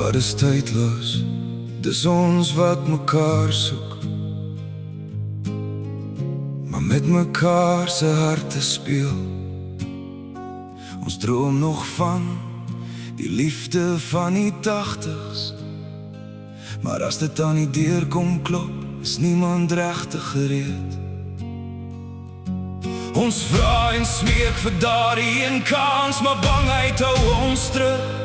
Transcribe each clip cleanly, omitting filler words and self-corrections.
Wat is tydloos, dis ons wat mekaar soek, maar met mekaar se harte speel. Ons droom nog van die liefde van die 80's, maar as dit aan die deur kom klop, is niemand regtig gereed. Ons vra en smeek vir daardie een kans, maar bangheid hou ons terug.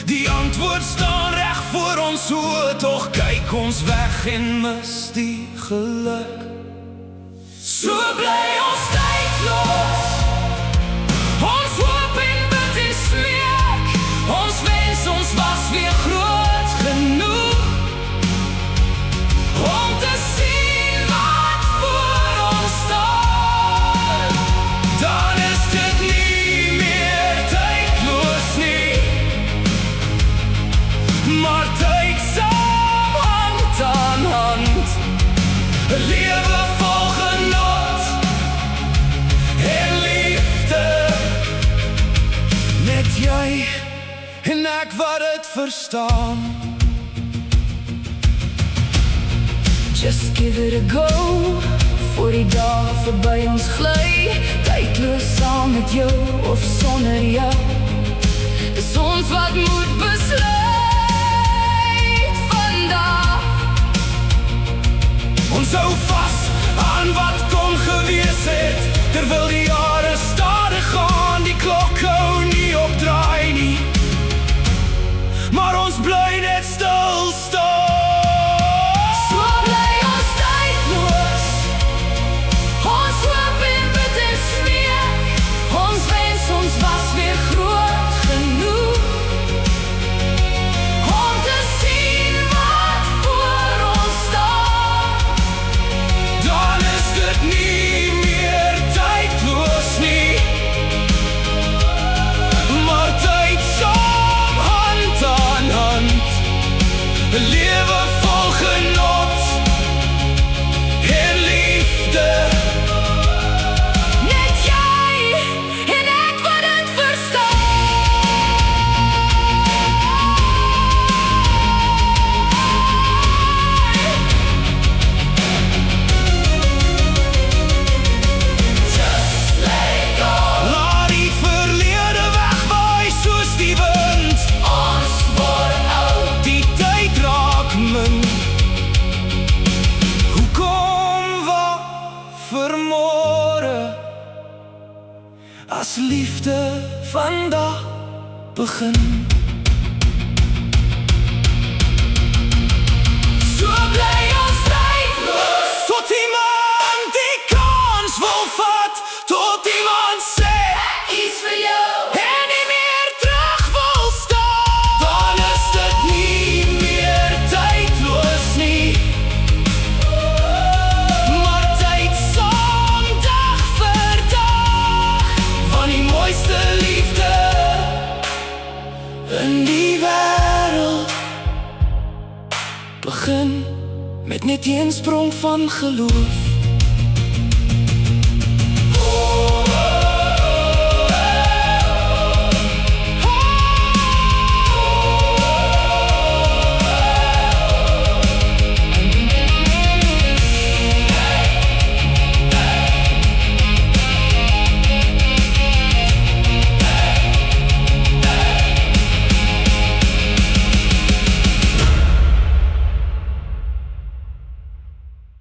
Die antwoord staan reg voor ons oë, tog kyk ons weg en mis die geluk. So bly ons tydloos, ons hoop en bid en smeek. Ons wens ons was weer groot genoeg om te sien wat voor ons staan. Dan is dit nie meer tydloos nie, maar tyd saam hand aan hand. 'n lewe vol genot en liefde, net jy en ek wat dit verstaan. Just give it a go, voor die dag verby ons gly. Tydloos saam met jou of sonder jou, dis ons wat moet besluit vandag. Ons hou vas aan wat kon gewees het, terwyl die jare stadig gaan. Die klok hou nie op draai nie, maar ons bly net stil staan. So bly ons tydloos, ons hoop en bid en smeek. Ons wens ons was weer groot genoeg om te sien wat voor ons staan. Dan is dit nie meer tydloos nie, maar tyd saam hand aan hand. 'n lewe vol genot en liefde, Net jy en ek wat dit verstaan. Just let go. laat die verlede wegwaai soos die wind. Ons word oud. Die tyd raak min. Hoekom wag vir môre, as liefde vandag begin? So bly ons tydloos, Tot iemand die kans wil vat, tot iemand sê kies vir jou. en nie meer terug wil staan. Dan is dit nie meer tydloos nie, maar tyd saam dag vir dag. Van die mooiste liefde in die wêreld begin met net een sprong van geloof.